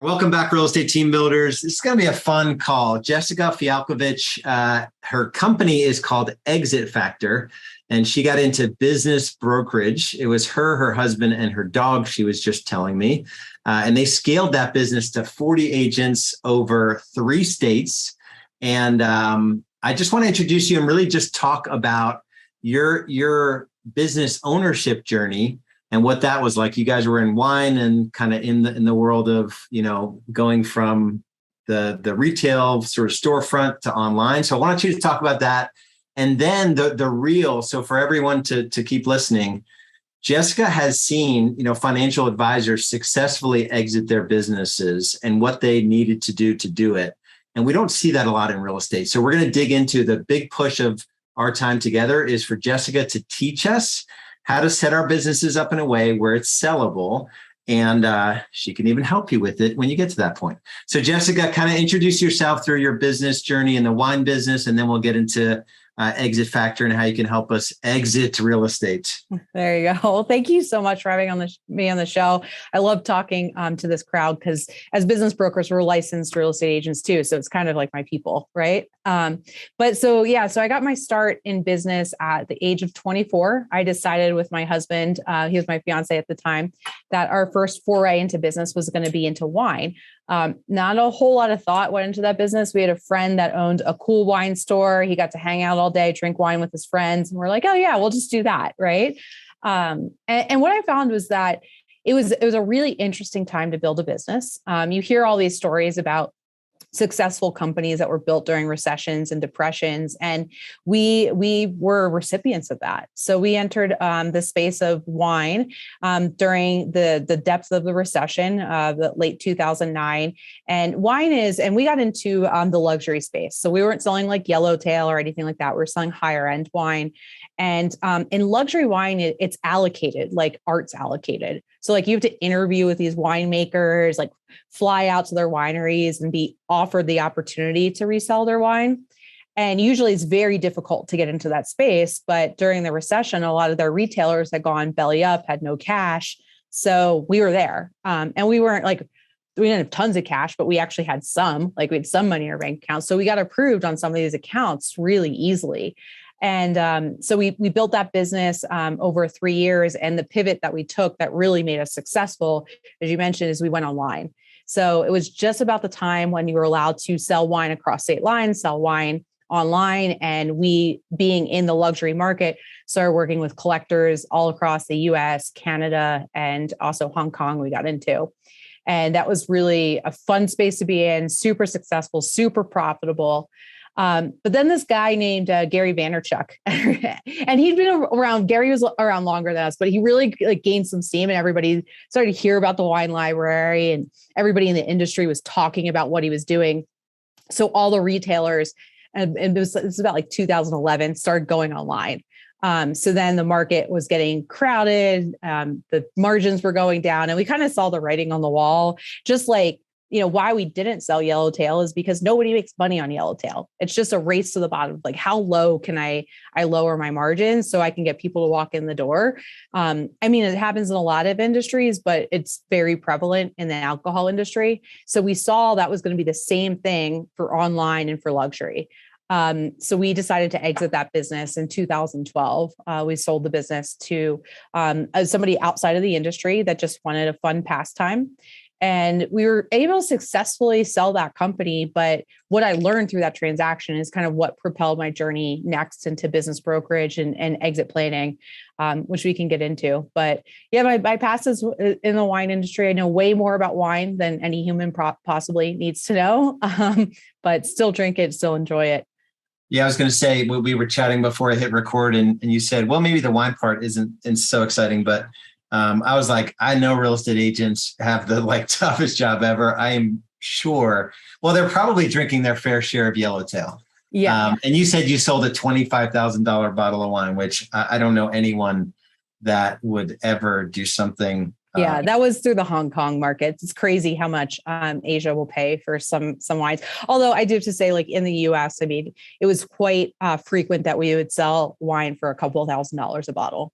Welcome back, real estate team builders. This is going to be a fun call. Jessica Fialkovich, her company is called Exit Factor, and she got into business brokerage. It was her husband, and her dog, she was just telling me. And they scaled that business to 40 agents over 3 states. And I just want to introduce you and really just talk about your business ownership journey and what that was like. You guys were in wine and kind of in the world of, going from the retail sort of storefront to online. So I want you to talk about that. And then the real, so for everyone to keep listening, Jessica has seen, financial advisors successfully exit their businesses and what they needed to do it. And we don't see that a lot in real estate. So we're going to dig into the big push of our time together is for Jessica to teach us how to set our businesses up in a way where it's sellable. And she can even help you with it when you get to that point. So Jessica, kind of introduce yourself through your business journey in the wine business, and then we'll get into Exit Factor and how you can help us exit real estate. There you go. Well, thank you so much for having me on the show. I love talking to this crowd because as business brokers, we're licensed real estate agents too. So it's kind of like my people, right? So I got my start in business at the age of 24. I decided with my husband, he was my fiance at the time, that our first foray into business was going to be into wine. Not a whole lot of thought went into that business. We had a friend that owned a cool wine store. He got to hang out all day, drink wine with his friends. And we're like, oh yeah, we'll just do that. Right. And what I found was that it was a really interesting time to build a business. You hear all these stories about successful companies that were built during recessions and depressions. And we were recipients of that. So we entered the space of wine during the depths of the recession, the late 2009. And we got into the luxury space. So we weren't selling like Yellowtail or anything like that. We were selling higher end wine. And in luxury wine, it's allocated, like art's allocated. So like you have to interview with these winemakers, like fly out to their wineries and be offered the opportunity to resell their wine. And usually it's very difficult to get into that space. But during the recession, a lot of their retailers had gone belly up, had no cash. So we were there. And we didn't have tons of cash, but we actually had some, we had some money in our bank account. So we got approved on some of these accounts really easily. And so we built that business over 3 years. And the pivot that we took that really made us successful, as you mentioned, is we went online. So it was just about the time when you were allowed to sell wine across state lines, sell wine online. And we, being in the luxury market, started working with collectors all across the US, Canada, and also Hong Kong we got into. And that was really a fun space to be in, super successful, super profitable. But then this guy named Gary Vaynerchuk, and he'd been around. Gary was around longer than us, but he really gained some steam, and everybody started to hear about the wine library, and everybody in the industry was talking about what he was doing. So all the retailers, and it was about 2011, started going online. So then the market was getting crowded, the margins were going down, and we kind of saw the writing on the wall, just why we didn't sell Yellowtail is because nobody makes money on Yellowtail. It's just a race to the bottom. How low can I lower my margins so I can get people to walk in the door? It happens in a lot of industries, but it's very prevalent in the alcohol industry. So we saw that was going to be the same thing for online and for luxury. So we decided to exit that business in 2012. We sold the business to somebody outside of the industry that just wanted a fun pastime. And we were able to successfully sell that company. But what I learned through that transaction is kind of what propelled my journey next into business brokerage and exit planning, which we can get into. But yeah, my past is in the wine industry. I know way more about wine than any human possibly needs to know, but still drink it, still enjoy it. Yeah, I was going to say, we were chatting before I hit record, and you said, well, maybe the wine part isn't so exciting, but I was like, I know real estate agents have the toughest job ever. I am sure. Well, they're probably drinking their fair share of Yellowtail. Yeah. And you said you sold a $25,000 bottle of wine, which I don't know anyone that would ever do something. Yeah, that was through the Hong Kong markets. It's crazy how much Asia will pay for some wines. Although I do have to say, in the US, it was quite frequent that we would sell wine for a couple $1,000s a bottle.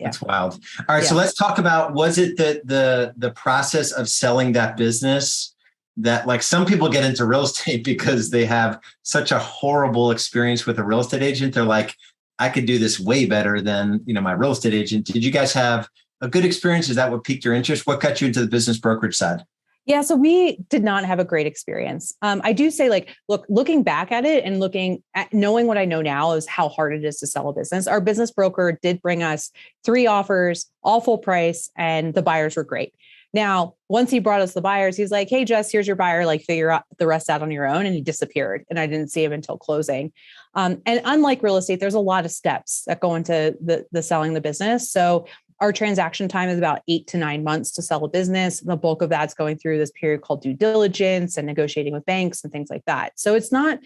That's wild. All right. Yeah. So let's talk about, was it the process of selling that business that, like, some people get into real estate because they have such a horrible experience with a real estate agent. They're like, I could do this way better than, my real estate agent. Did you guys have a good experience? Is that what piqued your interest? What got you into the business brokerage side? Yeah, so we did not have a great experience. I do say, like, looking back at it and looking at knowing what I know now is how hard it is to sell a business. Our business broker did bring us 3 offers, all full price, and the buyers were great. Now, once he brought us the buyers, he's like, "Hey, Jess, here's your buyer. Like, figure out the rest out on your own." And he disappeared, and I didn't see him until closing. And unlike real estate, there's a lot of steps that go into the selling the business. So our transaction time is about 8 to 9 months to sell a business. The bulk of that's going through this period called due diligence and negotiating with banks and things like that. So it's not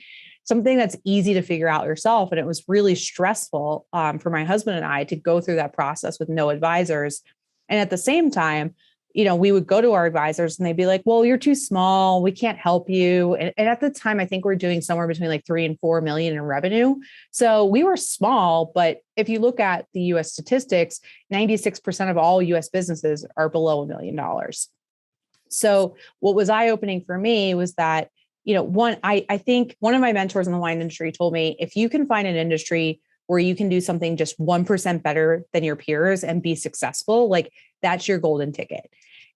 something that's easy to figure out yourself. And it was really stressful for my husband and I to go through that process with no advisors. And at the same time, we would go to our advisors and they'd be like, "Well, you're too small. We can't help you." And at the time, I think we're doing somewhere between like 3 and 4 million in revenue. So we were small, but if you look at the US statistics, 96% of all US businesses are below $1 million. So what was eye-opening for me was that, I think one of my mentors in the wine industry told me, if you can find an industry where you can do something just 1% better than your peers and be successful, like, that's your golden ticket.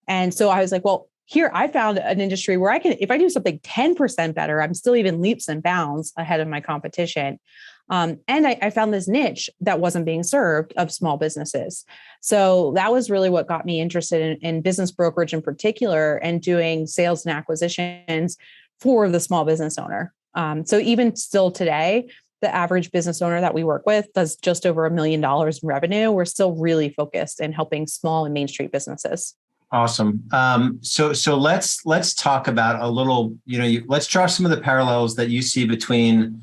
And so I was like, well, here I found an industry where I can, if I do something 10% better, I'm still even leaps and bounds ahead of my competition. And I found this niche that wasn't being served of small businesses. So that was really what got me interested in business brokerage in particular, and doing sales and acquisitions for the small business owner. So even still today, the average business owner that we work with does just over $1 million in revenue. We're still really focused in helping small and Main Street businesses. Awesome. So let's talk about a little, let's draw some of the parallels that you see between,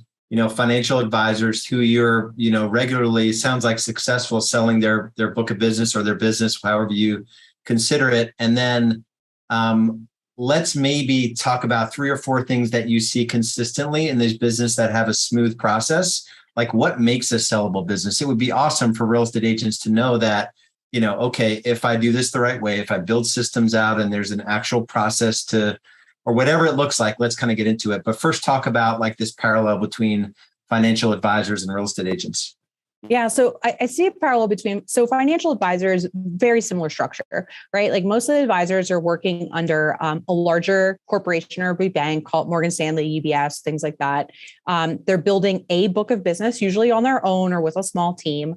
financial advisors who you're, regularly, sounds like, successful selling their book of business or their business, however you consider it. And then let's maybe talk about 3 or 4 things that you see consistently in this business that have a smooth process. Like, what makes a sellable business? It would be awesome for real estate agents to know that, okay, if I do this the right way, if I build systems out and there's an actual process to, or whatever it looks like, let's kind of get into it. But first, talk about, like, this parallel between financial advisors and real estate agents. Yeah. So I see a parallel so financial advisors, very similar structure, right? Like, most of the advisors are working under a larger corporation or a big bank, called Morgan Stanley, UBS, things like that. They're building a book of business, usually on their own or with a small team.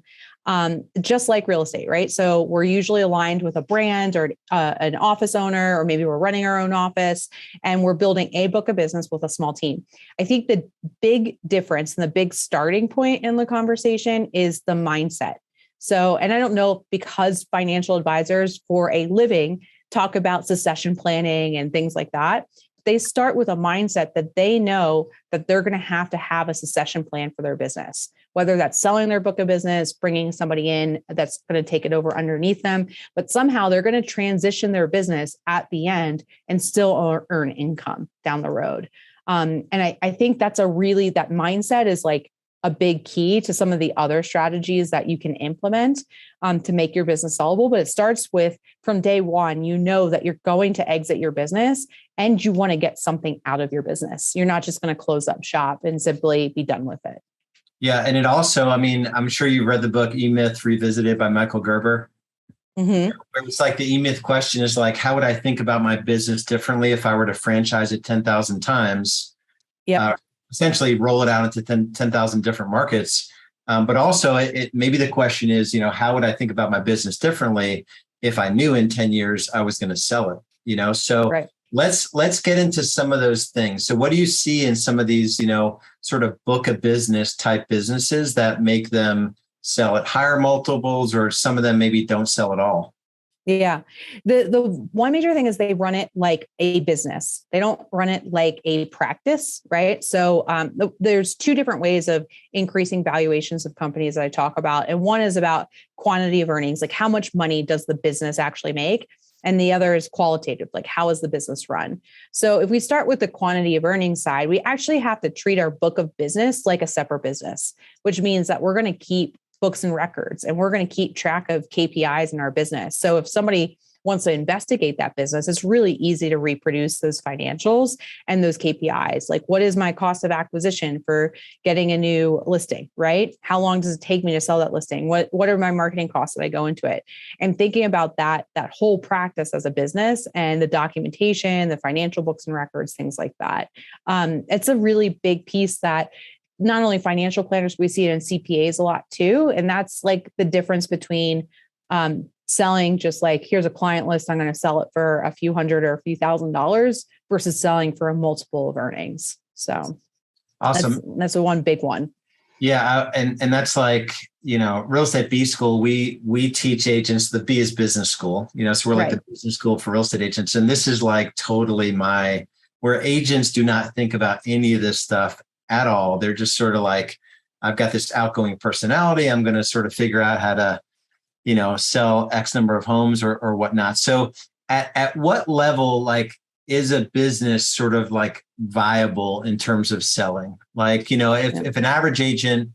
Just like real estate, right? So we're usually aligned with a brand or an office owner, or maybe we're running our own office, and we're building a book of business with a small team. I think the big difference and the big starting point in the conversation is the mindset. So, and I don't know, because financial advisors for a living talk about succession planning and things like that, they start with a mindset that they know that they're going to have a succession plan for their business, whether that's selling their book of business, bringing somebody in that's going to take it over underneath them, but somehow they're going to transition their business at the end and still earn income down the road. And I think that mindset is like a big key to some of the other strategies that you can implement to make your business sellable. But it starts with, from day one, that you're going to exit your business and you want to get something out of your business. You're not just going to close up shop and simply be done with it. Yeah. And it also, I'm sure you've read the book E-Myth Revisited by Michael Gerber. Mm-hmm. It's like the E-Myth question is like, how would I think about my business differently if I were to franchise it 10,000 times? Yeah. Essentially roll it out into 10,000 different markets. But also it maybe the question is, how would I think about my business differently if I knew in 10 years I was going to sell it, So right. Let's get into some of those things. So what do you see in some of these, sort of book of business type businesses that make them sell at higher multiples, or some of them maybe don't sell at all? Yeah. The one major thing is they run it like a business. They don't run it like a practice, right? So there's 2 different ways of increasing valuations of companies that I talk about. And one is about quantity of earnings, like how much money does the business actually make? And the other is qualitative, like how is the business run? So if we start with the quantity of earnings side, we actually have to treat our book of business like a separate business, which means that we're going to keep books and records, and we're going to keep track of KPIs in our business. So if somebody wants to investigate that business, it's really easy to reproduce those financials and those KPIs. Like, what is my cost of acquisition for getting a new listing, right? How long does it take me to sell that listing? What are my marketing costs that I go into it? And thinking about that whole practice as a business and the documentation, the financial books and records, things like that. It's a really big piece that not only financial planners, we see it in CPAs a lot too. And that's like the difference between selling just like, here's a client list, I'm going to sell it for a few hundred or a few $1,000s versus selling for a multiple of earnings. So awesome. That's the one big one. Yeah. And that's like, real estate B school, we teach agents. The B is business school, so we're like the business school for real estate agents. And this is like totally where agents do not think about any of this stuff at all. They're just sort of like, I've got this outgoing personality. I'm going to sort of figure out how to, sell X number of homes or whatnot. So at what level, like, is a business sort of like viable in terms of selling? Like, if an average agent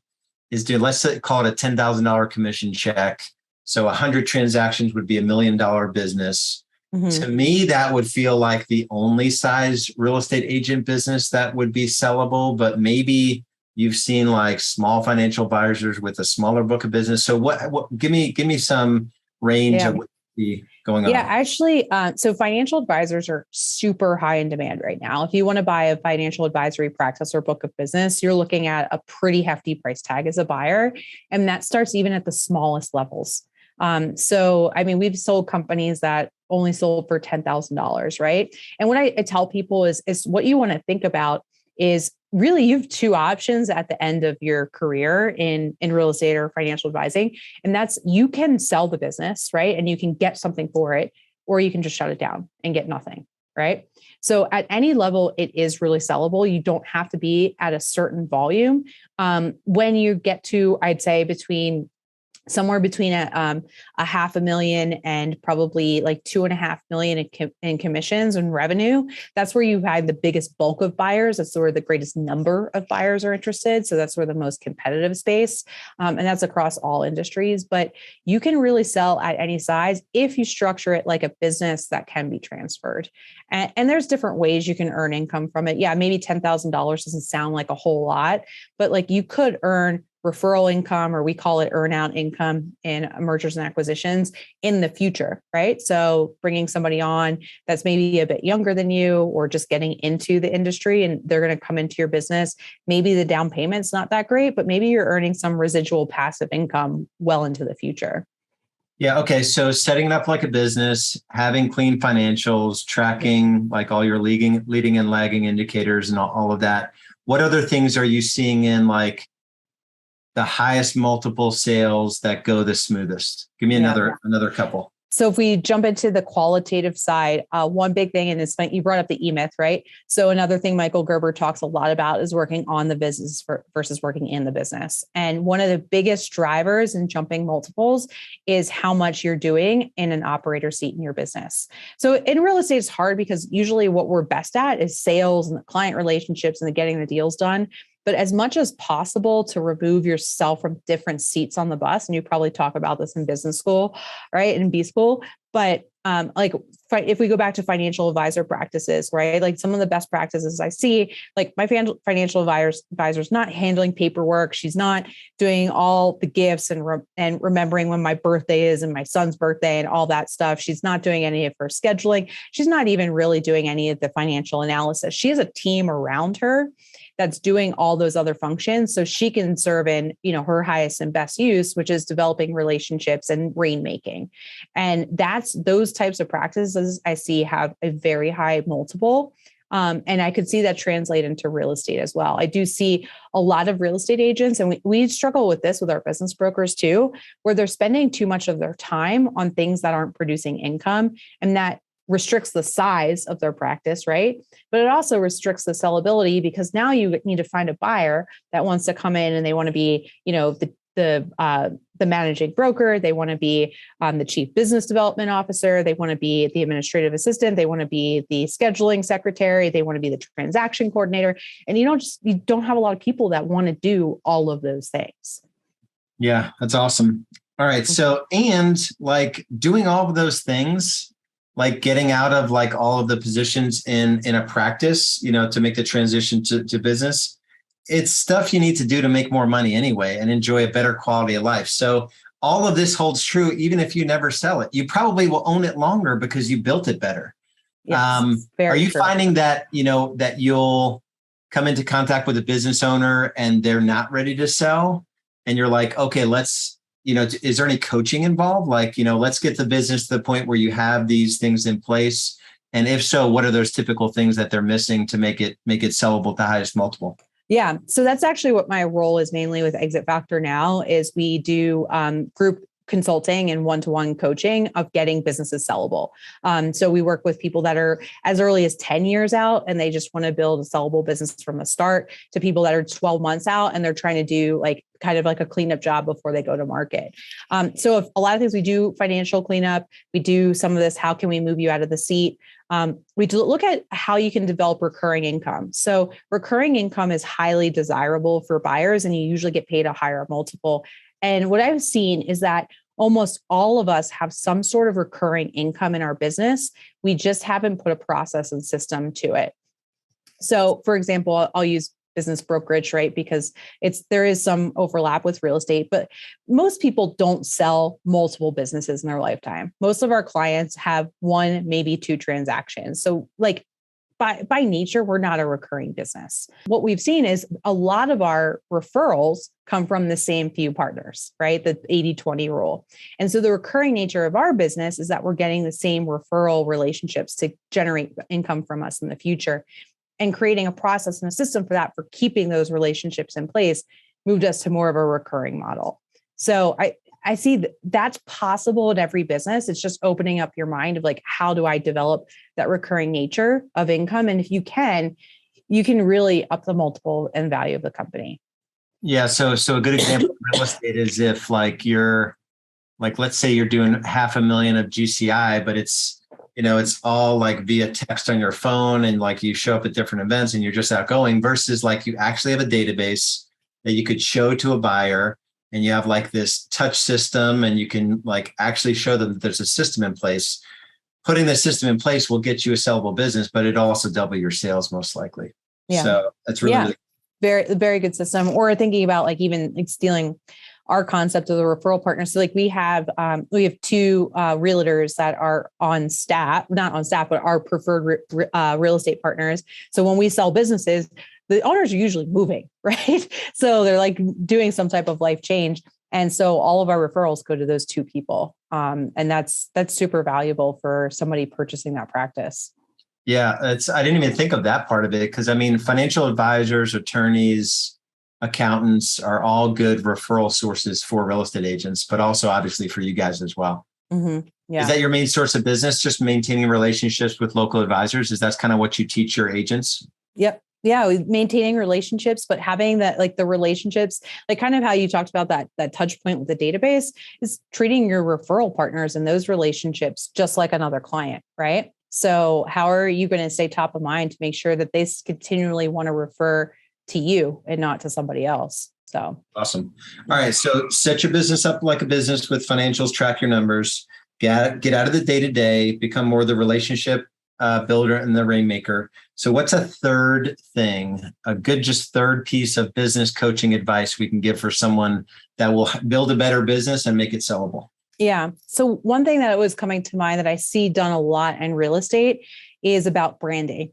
is doing, let's call it a $10,000 commission check. So 100 transactions would be $1 million business. Mm-hmm. To me, that would feel like the only size real estate agent business that would be sellable, but maybe you've seen like small financial advisors with a smaller book of business. So what give me some range of what be going on. Yeah, actually, so financial advisors are super high in demand right now. If you want to buy a financial advisory practice or book of business, you're looking at a pretty hefty price tag as a buyer. And that starts even at the smallest levels. So, I mean, we've sold companies that only sold for $10,000, right? And what I tell people is what you want to think about is really you have two options at the end of your career in real estate or financial advising. And that's, you can sell the business, right? And you can get something for it, or you can just shut it down and get nothing, right? So at any level, it is really sellable. You don't have to be at a certain volume. When you get to, I'd say somewhere between a $500,000 and probably like $2.5 million in commissions and revenue. That's where you have the biggest bulk of buyers. That's where the greatest number of buyers are interested. So that's where the most competitive space, and that's across all industries. But you can really sell at any size if you structure it like a business that can be transferred. And there's different ways you can earn income from it. Yeah, maybe $10,000 doesn't sound like a whole lot, but like you could earn referral income, or we call it earn-out income in mergers and acquisitions in the future, right? So bringing somebody on that's maybe a bit younger than you, or just getting into the industry, and they're going to come into your business. Maybe the down payment's not that great, but maybe you're earning some residual passive income well into the future. Yeah. Okay. So setting it up like a business, having clean financials, tracking like all your leading and lagging indicators and all of that. What other things are you seeing in like the highest multiple sales that go the smoothest? Give me another couple. So if we jump into the qualitative side, one big thing, and it's you brought up the E-Myth, right? So another thing Michael Gerber talks a lot about is working on the business versus working in the business. And one of the biggest drivers in jumping multiples is how much you're doing in an operator seat in your business. So in real estate, it's hard because usually what we're best at is sales and the client relationships and the getting the deals done. But as much as possible to remove yourself from different seats on the bus, and you probably talk about this in business school, right? In B school, but if we go back to financial advisor practices, right? Like some of the best practices I see, like my financial advisor's not handling paperwork. She's not doing all the gifts and remembering when my birthday is and my son's birthday and all that stuff. She's not doing any of her scheduling. She's not even really doing any of the financial analysis. She has a team around her that's doing all those other functions, so she can serve in, her highest and best use, which is developing relationships and rainmaking. And that's those types of practices I see have a very high multiple. And I could see that translate into real estate as well. I do see a lot of real estate agents, and we struggle with this with our business brokers too, where they're spending too much of their time on things that aren't producing income, and that restricts the size of their practice, right? But it also restricts the sellability, because now you need to find a buyer that wants to come in and they want to be, the managing broker. They want to be the chief business development officer. They want to be the administrative assistant. They want to be the scheduling secretary. They want to be the transaction coordinator. And you don't have a lot of people that want to do all of those things. Yeah, that's awesome. All right. So, and like doing all of those things, like getting out of like all of the positions in a practice, to make the transition to business, it's stuff you need to do to make more money anyway and enjoy a better quality of life. So all of this holds true, even if you never sell it. You probably will own it longer because you built it better. Yes, Are you true. finding that, that you'll come into contact with a business owner and they're not ready to sell? And you're like, okay, let's, is there any coaching involved? Like, let's get the business to the point where you have these things in place. And if so, what are those typical things that they're missing to make it sellable at the highest multiple? Yeah. So that's actually what my role is mainly with Exit Factor now is we do group consulting and one-to-one coaching of getting businesses sellable. So we work with people that are as early as 10 years out and they just want to build a sellable business from the start to people that are 12 months out and they're trying to do like kind of like a cleanup job before they go to market. So if a lot of things we do financial cleanup, we do some of this, how can we move you out of the seat? We do look at how you can develop recurring income. So recurring income is highly desirable for buyers and you usually get paid a higher multiple. And what I've seen is that almost all of us have some sort of recurring income in our business. We just haven't put a process and system to it. So for example, I'll use business brokerage, right? Because there is some overlap with real estate, but most people don't sell multiple businesses in their lifetime. Most of our clients have one, maybe two transactions. So like by nature, we're not a recurring business. What we've seen is a lot of our referrals come from the same few partners, right? The 80-20 rule. And so the recurring nature of our business is that we're getting the same referral relationships to generate income from us in the future. And creating a process and a system for that, for keeping those relationships in place, moved us to more of a recurring model. So I see that's possible in every business. It's just opening up your mind of like, how do I develop that recurring nature of income? And if you can really up the multiple and value of the company. Yeah. So a good example of real estate is if like you're like, let's say you're doing $500,000 of GCI, but it's all like via text on your phone and like you show up at different events and you're just outgoing versus like you actually have a database that you could show to a buyer and you have like this touch system and you can like actually show them that there's a system in place. Putting the system in place will get you a sellable business, but it'll also double your sales most likely. Yeah. So that's really very, very good system. Or thinking about like even like stealing our concept of the referral partner. So like we have two realtors that are on staff, not on staff, but our preferred real estate partners. So when we sell businesses, the owners are usually moving, right? So they're like doing some type of life change. And so all of our referrals go to those two people. And that's super valuable for somebody purchasing that practice. Yeah, I didn't even think of that part of it because I mean, financial advisors, attorneys, accountants are all good referral sources for real estate agents, but also obviously for you guys as well. Mm-hmm. Yeah. Is that your main source of business? Just maintaining relationships with local advisors? Is that kind of what you teach your agents? Yep. Yeah. Maintaining relationships, but having that, like the relationships, like kind of how you talked about that touch point with the database is treating your referral partners and those relationships just like another client, right? So how are you going to stay top of mind to make sure that they continually want to refer to you and not to somebody else? So awesome. All right. So set your business up like a business with financials, track your numbers, get out of the day-to-day, become more the relationship builder and the rainmaker. So what's a third thing, a good just third piece of business coaching advice we can give for someone that will build a better business and make it sellable? Yeah. So one thing that was coming to mind that I see done a lot in real estate is about branding.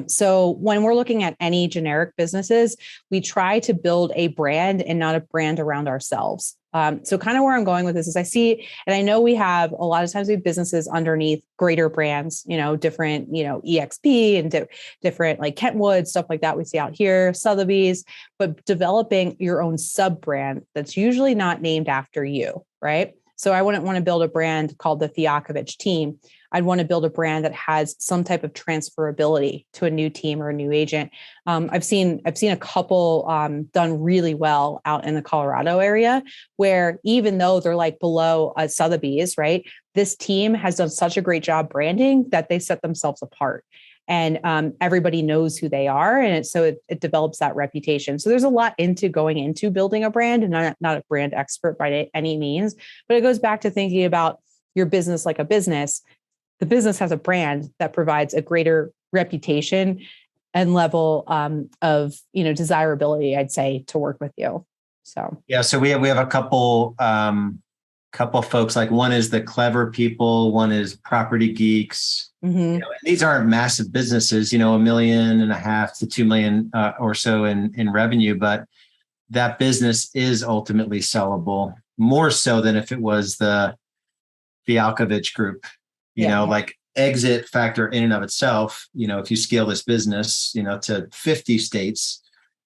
So when we're looking at any generic businesses, we try to build a brand and not a brand around ourselves. So kind of where I'm going with this is I see, and I know we have a lot of times we have businesses underneath greater brands, different, EXP and different like Kentwood, stuff like that we see out here, Sotheby's, but developing your own sub brand that's usually not named after you, right? So I wouldn't want to build a brand called the Fialkovich team. I'd want to build a brand that has some type of transferability to a new team or a new agent. I've seen a couple done really well out in the Colorado area, where even though they're like below Sotheby's, right? This team has done such a great job branding that they set themselves apart. and everybody knows who they are. And it develops that reputation. So there's a lot into going into building a brand, and I'm not a brand expert by any means, but it goes back to thinking about your business like a business. The business has a brand that provides a greater reputation and level of, desirability, I'd say, to work with you. So yeah, so we have a couple folks. Like one is the clever people, one is property geeks. mm-hmm. These aren't massive businesses, $1.5 million to 2 million or so in revenue, but that business is ultimately sellable, more so than if it was the Fialkovich group. Like exit factor in and of itself, if you scale this business, to 50 states,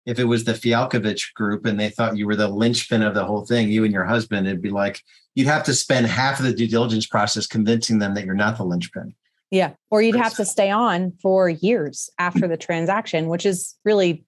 if it was the Fialkovich group and they thought you were the linchpin of the whole thing, you and your husband, it'd be like, you'd have to spend half of the due diligence process convincing them that you're not the linchpin. Yeah. Or you'd have to stay on for years after the transaction, which is really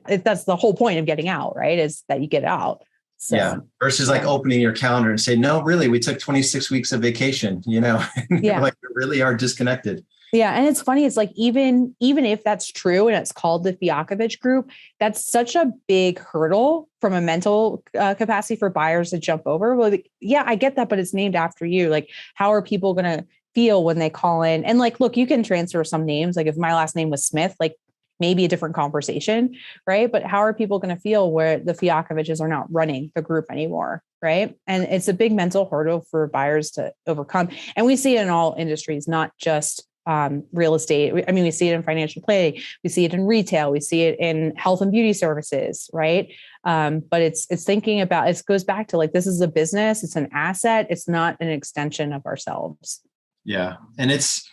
that's the whole point of getting out, right? Is that you get out. So, yeah. Versus like opening your calendar and say, no, really, we took 26 weeks of vacation, yeah. Like we really are disconnected. Yeah. And it's funny. It's like, even if that's true and it's called the Fialkovich group, that's such a big hurdle from a mental capacity for buyers to jump over. Well, yeah, I get that, but it's named after you. Like, how are people going to feel when they call in? And like, look, you can transfer some names. Like if my last name was Smith, like maybe a different conversation, right? But how are people going to feel where the Fialkoviches are not running the group anymore, right? And it's a big mental hurdle for buyers to overcome. And we see it in all industries, not just real estate. I mean, we see it in financial planning, we see it in retail, we see it in health and beauty services, right? But it's thinking about, it goes back to like, this is a business, it's an asset, it's not an extension of ourselves. Yeah. And it's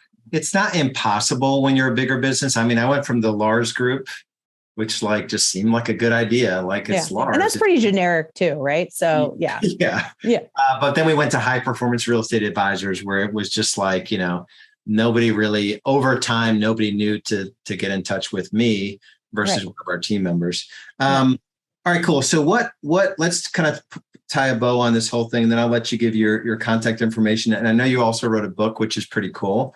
not impossible when you're a bigger business. I mean, I went from the Lars group, which like just seemed like a good idea. Like it's Lars. And that's pretty generic too, right? So yeah. But then we went to high performance real estate advisors where it was just like, nobody really, over time, nobody knew to get in touch with me versus one of our team members. All right, cool. So let's kind of tie a bow on this whole thing, and then I'll let you give your contact information. And I know you also wrote a book, which is pretty cool.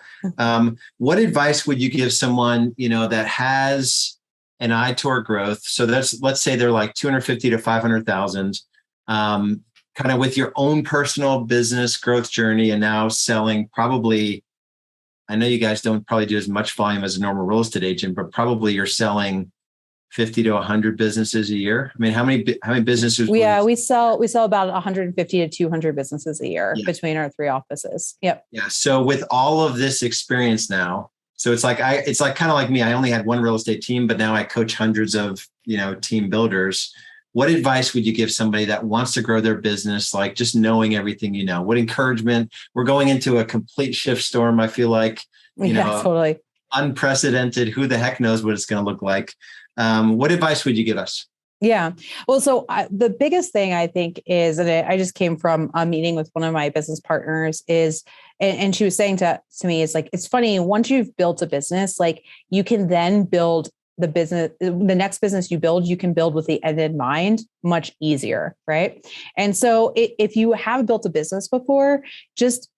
What advice would you give someone, that has an eye toward growth? So let's say they're like 250 to 500,000, kind of with your own personal business growth journey, and now selling probably, I know you guys don't probably do as much volume as a normal real estate agent, but probably you're selling 50 to 100 businesses a year. I mean, how many businesses? Yeah, we sell about 150 to 200 businesses a year between our 3 offices. Yep. Yeah. So with all of this experience now, so it's like kind of like me. I only had one real estate team, but now I coach hundreds of, team builders. What advice would you give somebody that wants to grow their business? Like just knowing everything, what encouragement? We're going into a complete shift storm. I feel like, totally unprecedented. Who the heck knows what it's going to look like? What advice would you give us? Yeah. Well, so the biggest thing I think is, and I just came from a meeting with one of my business partners and she was saying to me, it's like, it's funny, once you've built a business, like you can then build the business, the next business you build, you can build with the end in mind much easier. Right. And so if you have built a business before, just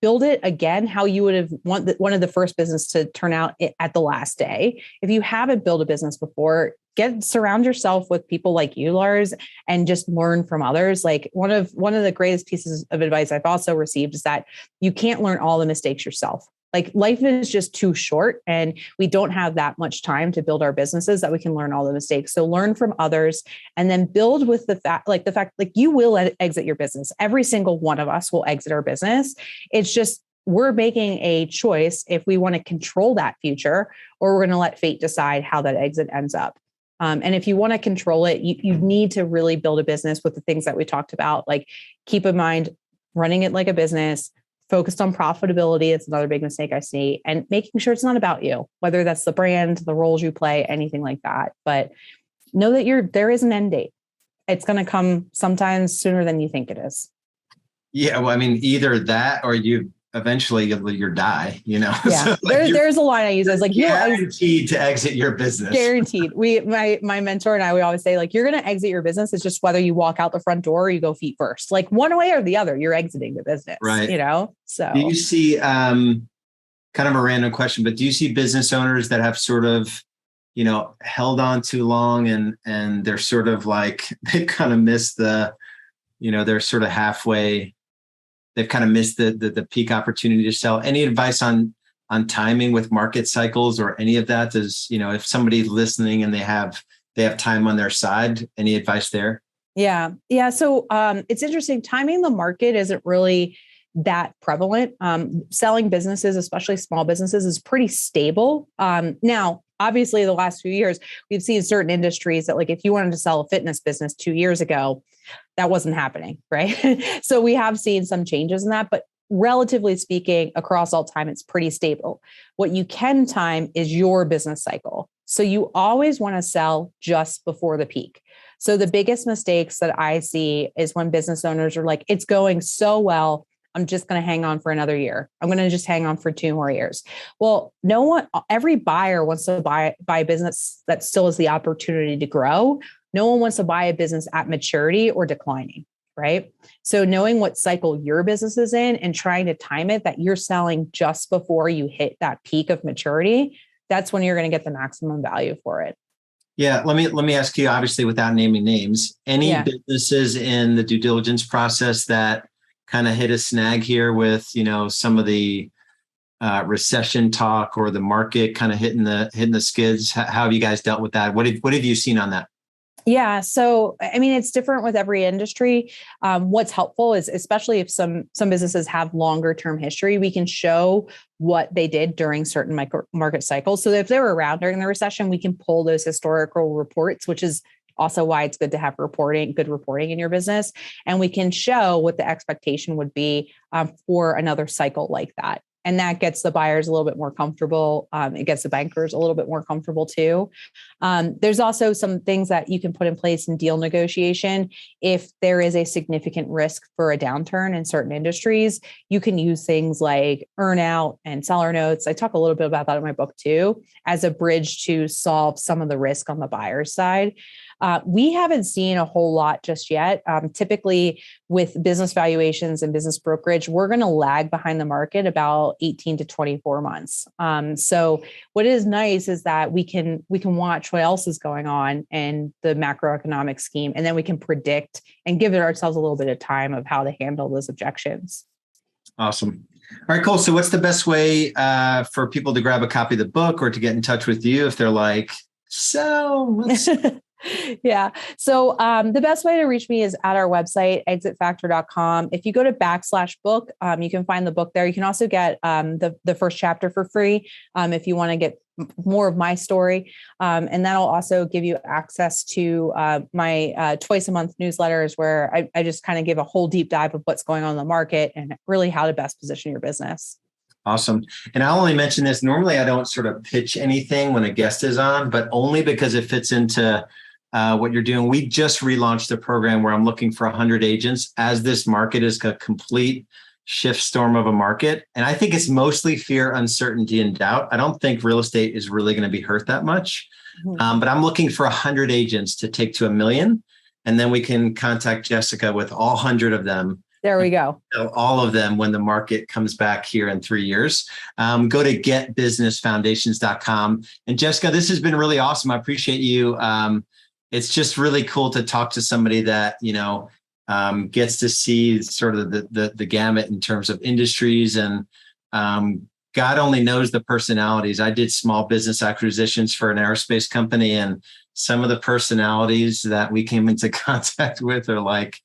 build it again how you would have wanted the first business to turn out at the last day. If you haven't built a business before, surround yourself with people like you, Lars, and just learn from others. Like one of the greatest pieces of advice I've also received is that you can't learn all the mistakes yourself. Like life is just too short and we don't have that much time to build our businesses that we can learn all the mistakes. So learn from others and then build with the fact you will exit your business. Every single one of us will exit our business. It's just, we're making a choice if we want to control that future or we're going to let fate decide how that exit ends up. And if you want to control it, you need to really build a business with the things that we talked about. Like keep in mind, running it like a business, focused on profitability. It's another big mistake I see, and making sure it's not about you, whether that's the brand, the roles you play, anything like that. But know that there is an end date. It's going to come sometimes sooner than you think it is. Yeah. Well, I mean, either that or you eventually you'll die, Yeah. So there's a line I use. It's like, you're guaranteed to exit your business. Guaranteed. My mentor and I, we always say like, you're going to exit your business. It's just whether you walk out the front door or you go feet first, like one way or the other, you're exiting the business, right. So do you see, kind of a random question, but do you see business owners that have sort of, held on too long and they're sort of like, they've kind of missed they're sort of halfway, they've kind of missed the peak opportunity to sell? Any advice on timing with market cycles or any of that? Does, if somebody's listening and they have time on their side, any advice there? Yeah. So it's interesting. Timing the market isn't really that prevalent. Selling businesses, especially small businesses, is pretty stable. Now, obviously, the last few years, we've seen certain industries that, like, if you wanted to sell a fitness business 2 years ago, that wasn't happening, right? So we have seen some changes in that, but relatively speaking, across all time, it's pretty stable. What you can time is your business cycle. So you always want to sell just before the peak. So the biggest mistakes that I see is when business owners are like, it's going so well, I'm just going to hang on for another year. I'm going to just hang on for 2 more years. Well, every buyer wants to buy a business that still has the opportunity to grow. No one wants to buy a business at maturity or declining, right? So knowing what cycle your business is in and trying to time it that you're selling just before you hit that peak of maturity, that's when you're going to get the maximum value for it. Yeah, let me ask you, obviously, without naming names, any businesses in the due diligence process that kind of hit a snag here with, some of the recession talk or the market kind of hitting the skids? How have you guys dealt with that? What have you seen on that? Yeah. So, I mean, it's different with every industry. What's helpful is, especially if some businesses have longer term history, we can show what they did during certain market cycles. So if they were around during the recession, we can pull those historical reports, which is also why it's good to have good reporting in your business. And we can show what the expectation would be for another cycle like that. And that gets the buyers a little bit more comfortable. It gets the bankers a little bit more comfortable too. There's also some things that you can put in place in deal negotiation. If there is a significant risk for a downturn in certain industries, you can use things like earnout and seller notes. I talk a little bit about that in my book too, as a bridge to solve some of the risk on the buyer's side. We haven't seen a whole lot just yet. Typically with business valuations and business brokerage, we're going to lag behind the market about 18 to 24 months. So what is nice is that we can watch what else is going on in the macroeconomic scheme, and then we can predict and give ourselves a little bit of time of how to handle those objections. Awesome. All right, cool. So what's the best way for people to grab a copy of the book or to get in touch with you if they're like, let's... Yeah. So the best way to reach me is at our website, exitfactor.com. If you go to /book, you can find the book there. You can also get the first chapter for free if you want to get more of my story. And that'll also give you access to my twice a month newsletters where I just kind of give a whole deep dive of what's going on in the market and really how to best position your business. Awesome. And I'll only mention this. Normally, I don't sort of pitch anything when a guest is on, but only because it fits into what you're doing. We just relaunched a program where I'm looking for 100 agents as this market is a complete shift storm of a market. And I think it's mostly fear, uncertainty, and doubt. I don't think real estate is really going to be hurt that much. But I'm looking for 100 agents to take to 1 million. And then we can contact Jessica with all 100 of them. There we go. All of them when the market comes back here in 3 years. Go to getbusinessfoundations.com. And Jessica, this has been really awesome. I appreciate you. It's just really cool to talk to somebody that, gets to see sort of the gamut in terms of industries, and God only knows the personalities. I did small business acquisitions for an aerospace company, and some of the personalities that we came into contact with are like,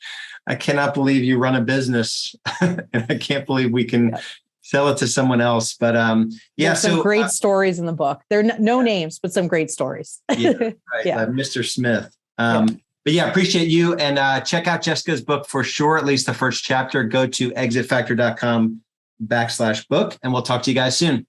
I cannot believe you run a business and I can't believe we can sell it to someone else. But there's some great stories in the book. There are no names, but some great stories. Right, Mr. Smith. But yeah, appreciate you. And check out Jessica's book for sure, at least the first chapter. Go to exitfactor.com /book, and we'll talk to you guys soon.